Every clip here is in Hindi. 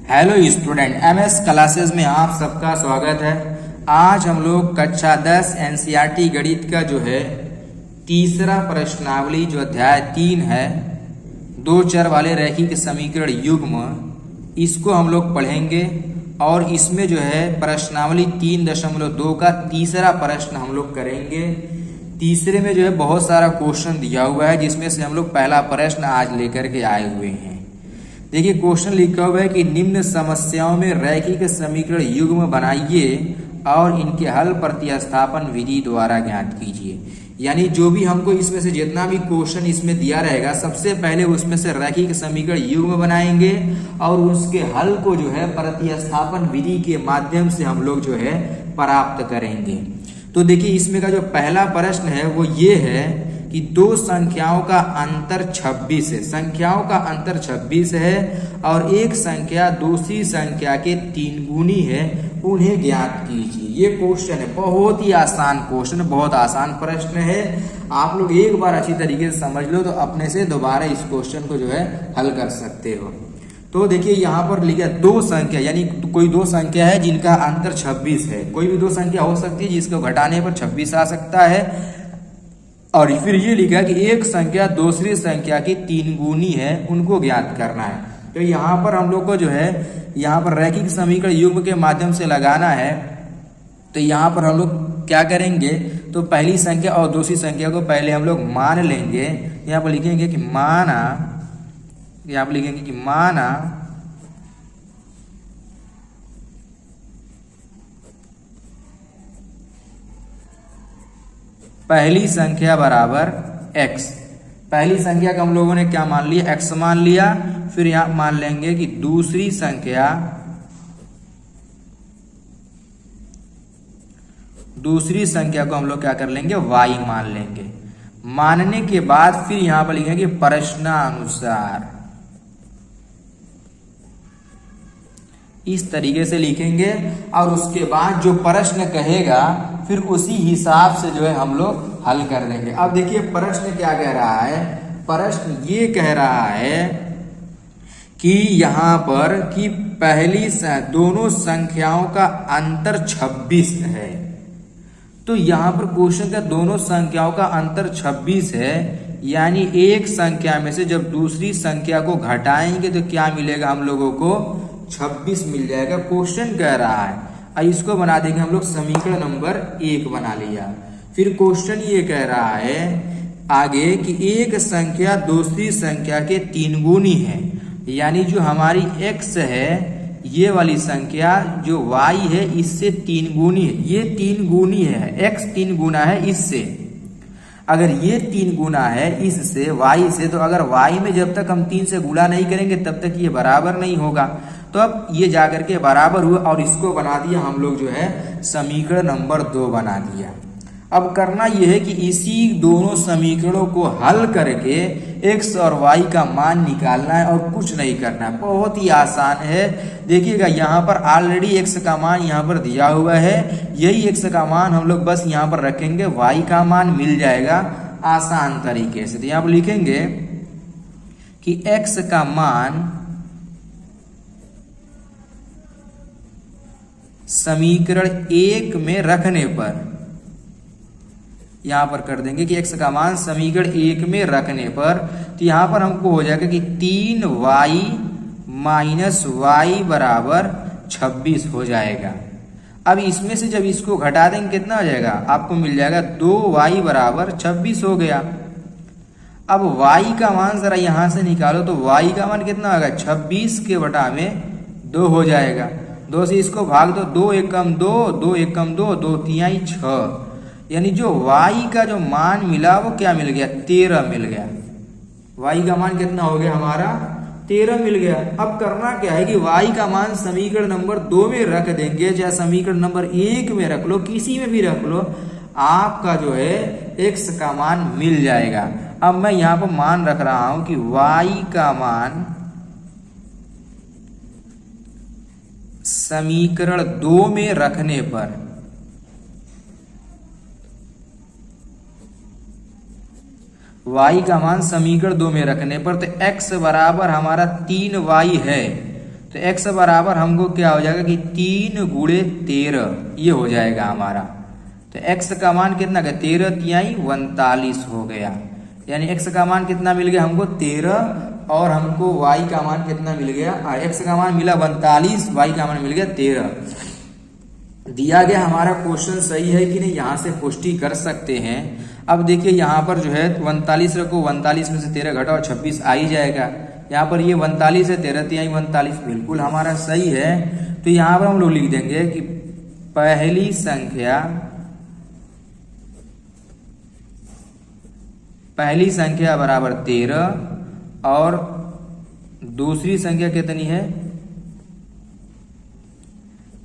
हेलो स्टूडेंट, एमएस क्लासेस में आप सबका स्वागत है। आज हम लोग कक्षा 10 एनसीईआरटी गणित का जो है तीसरा प्रश्नावली जो अध्याय 3 है, दो चर वाले रैखिक समीकरण युग्म, इसको हम लोग पढ़ेंगे। और इसमें जो है प्रश्नावली 3.2 का तीसरा प्रश्न हम लोग करेंगे। तीसरे में जो है बहुत सारा क्वेश्चन दिया हुआ है, जिसमें से हम लोग पहला प्रश्न आज लेकर के आए हुए हैं। देखिए क्वेश्चन लिखा हुआ है कि निम्न समस्याओं में रैखिक समीकरण युग्म बनाइए और इनके हल प्रतिस्थापन विधि द्वारा ज्ञात कीजिए। यानी जो भी हमको इसमें से जितना भी क्वेश्चन इसमें दिया रहेगा, सबसे पहले उसमें से रैखिक समीकरण युग्म बनाएंगे और उसके हल को जो है प्रतिस्थापन विधि के माध्यम से हम लोग जो है प्राप्त करेंगे। तो देखिए इसमें का जो पहला प्रश्न है वो ये है कि दो संख्याओं का अंतर 26 है। संख्याओं का अंतर 26 है और एक संख्या दूसरी संख्या के 3 गुनी है, उन्हें ज्ञात कीजिए। ये क्वेश्चन है, बहुत ही आसान क्वेश्चन, बहुत आसान प्रश्न है। आप लोग एक बार अच्छी तरीके से समझ लो तो अपने से दोबारा इस क्वेश्चन को जो है हल कर सकते हो। तो देखिए यहाँ पर लिखा दो संख्या, यानी कोई दो संख्या है जिनका अंतर 26 है। कोई भी दो संख्या हो सकती है जिसको घटाने पर 26 आ सकता है। और फिर ये लिखा कि एक संख्या दूसरी संख्या की 3 गुनी है, उनको ज्ञात करना है। तो यहाँ पर हम लोग को जो है यहाँ पर रैखिक समीकरण युग्म के माध्यम से लगाना है। तो यहाँ पर हम लोग क्या करेंगे, तो पहली संख्या और दूसरी संख्या को पहले हम लोग मान लेंगे। यहाँ पर लिखेंगे कि माना, यहाँ पर लिखेंगे कि माना पहली संख्या बराबर x। पहली संख्या का हम लोगों ने क्या मान लिया, x मान लिया। फिर यहां मान लेंगे कि दूसरी संख्या को हम लोग क्या कर लेंगे, y मान लेंगे। मानने के बाद फिर यहां पर लिखेंगे प्रश्नानुसार, इस तरीके से लिखेंगे। और उसके बाद जो प्रश्न कहेगा फिर उसी हिसाब से जो है हम लोग हल कर देंगे। अब देखिए प्रश्न क्या कह रहा है, प्रश्न ये कह रहा है कि यहाँ पर कि पहली दोनों संख्याओं का अंतर 26 है। तो यहाँ पर क्वेश्चन का दोनों संख्याओं का अंतर 26 है, यानी एक संख्या में से जब दूसरी संख्या को घटाएंगे तो क्या मिलेगा, हम लोगों को 26 मिल जाएगा। क्वेश्चन कह रहा है, इसको बना देंगे हम लोग समीकरण नंबर 1 बना लिया। फिर क्वेश्चन ये कह रहा है आगे कि एक संख्या दूसरी संख्या के 3 गुनी है। यानी जो हमारी x है, ये वाली संख्या जो y है इससे 3 गुनी है। ये 3 गुनी है, x 3 गुना है इससे। अगर ये 3 गुना है इससे y से, तो अगर y में जब तक हम 3 से गुणा नहीं करेंगे तब तक ये बराबर नहीं होगा। तो अब ये जाकर के बराबर हुआ और इसको बना दिया हम लोग जो है समीकरण नंबर 2 बना दिया। अब करना यह है कि इसी दोनों समीकरणों को हल करके x और y का मान निकालना है और कुछ नहीं करना है। बहुत ही आसान है। देखिएगा यहाँ पर ऑलरेडी x का मान यहाँ पर दिया हुआ है, यही x का मान हम लोग बस यहाँ पर रखेंगे, y का मान मिल जाएगा आसान तरीके से। तो यहाँ पर लिखेंगे कि x का मान समीकरण 1 में रखने पर, यहां पर कर देंगे कि x का मान समीकरण 1 में रखने पर, तो यहां पर हमको हो जाएगा कि 3y माइनस y बराबर 26 हो जाएगा। अब इसमें से जब इसको घटा देंगे कितना हो जाएगा, आपको मिल जाएगा 2y बराबर 26 हो गया। अब y का मान जरा यहां से निकालो तो y का मान कितना होगा, 26 के बटा में 2 हो जाएगा। 2 से इसको भाग दो, 2 एकम 2, 2 एकम 2, 2 तिहाई 6। यानी जो y का जो मान मिला वो क्या मिल गया, 13 मिल गया। y का मान कितना हो गया हमारा, 13 मिल गया। अब करना क्या है कि y का मान समीकरण नंबर 2 में रख देंगे, चाहे समीकरण नंबर 1 में रख लो, किसी में भी रख लो, आपका जो है x का मान मिल जाएगा। अब मैं यहाँ पर मान रख रहा हूं कि y का मान समीकरण 2 में रखने पर, y का मान समीकरण 2 में रखने पर, तो x बराबर हमारा 3y है। तो x बराबर हमको क्या हो जाएगा कि 3 गुणे 13 ये हो जाएगा हमारा। तो x का मान कितना का 13 तिहाई 39 हो गया, यानी x का मान कितना मिल गया हमको 13 और हमको y का मान कितना मिल गया, x का मान मिला 42, y का मान मिल गया 13। दिया गया हमारा क्वेश्चन सही है कि नहीं, यहाँ से पुष्टि कर सकते हैं। अब देखिए यहाँ पर जो है 39 रखो, 39 में से 13 घटाओ 26 आ ही जाएगा। यहाँ पर ये 39 है, 13 तिहाई 39 बिल्कुल हमारा सही है। तो यहाँ पर हम लोग लिख देंगे कि पहली संख्या बराबर 13 और दूसरी संख्या कितनी है,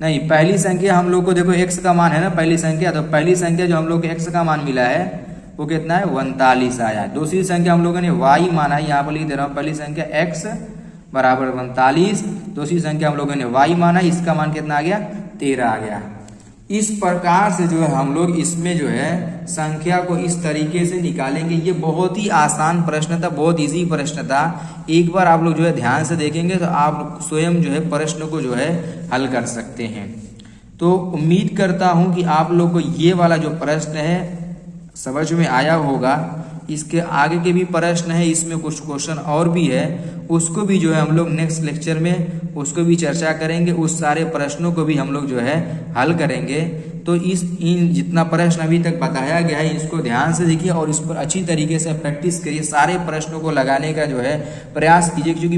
नहीं पहली संख्या हम लोग को देखो x का मान है ना पहली संख्या, तो पहली संख्या जो हम लोग को x का मान मिला है वो कितना है 39 आया। दूसरी संख्या हम लोगों ने y माना है, यहाँ पर लिख दे रहा हूँ पहली संख्या x बराबर 39, दूसरी संख्या हम लोगों ने y माना, इसका मान कितना आ गया 13 आ गया। इस प्रकार से जो है हम लोग इसमें जो है संख्या को इस तरीके से निकालेंगे। ये बहुत ही आसान प्रश्न था, बहुत इजी प्रश्न था। एक बार आप लोग जो है ध्यान से देखेंगे तो आप स्वयं जो है प्रश्न को जो है हल कर सकते हैं। तो उम्मीद करता हूं कि आप लोग को ये वाला जो प्रश्न है समझ में आया होगा। इसके आगे के भी प्रश्न है, इसमें कुछ क्वेश्चन और भी है, उसको भी जो है हम लोग नेक्स्ट लेक्चर में उसको भी चर्चा करेंगे। उस सारे प्रश्नों को भी हम लोग जो है हल करेंगे। तो इन जितना प्रश्न अभी तक बताया गया है इसको ध्यान से देखिए और इस पर अच्छी तरीके से प्रैक्टिस करिए। सारे प्रश्नों को लगाने का जो है प्रयास कीजिए, क्योंकि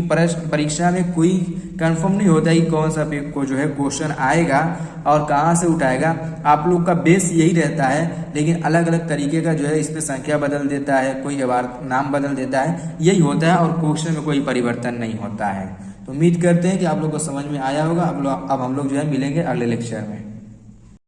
परीक्षा में कोई कंफर्म नहीं होता कि कौन सा को जो है क्वेश्चन आएगा और कहाँ से उठाएगा। आप लोग का बेस यही रहता है, लेकिन अलग अलग तरीके का जो है इस पर संख्या बदल देता है, कोई नाम बदल देता है, यही होता है और क्वेश्चन में कोई परिवर्तन नहीं होता है। तो उम्मीद करते हैं कि आप लोग को समझ में आया होगा। अब हम लोग जो है मिलेंगे अगले लेक्चर में।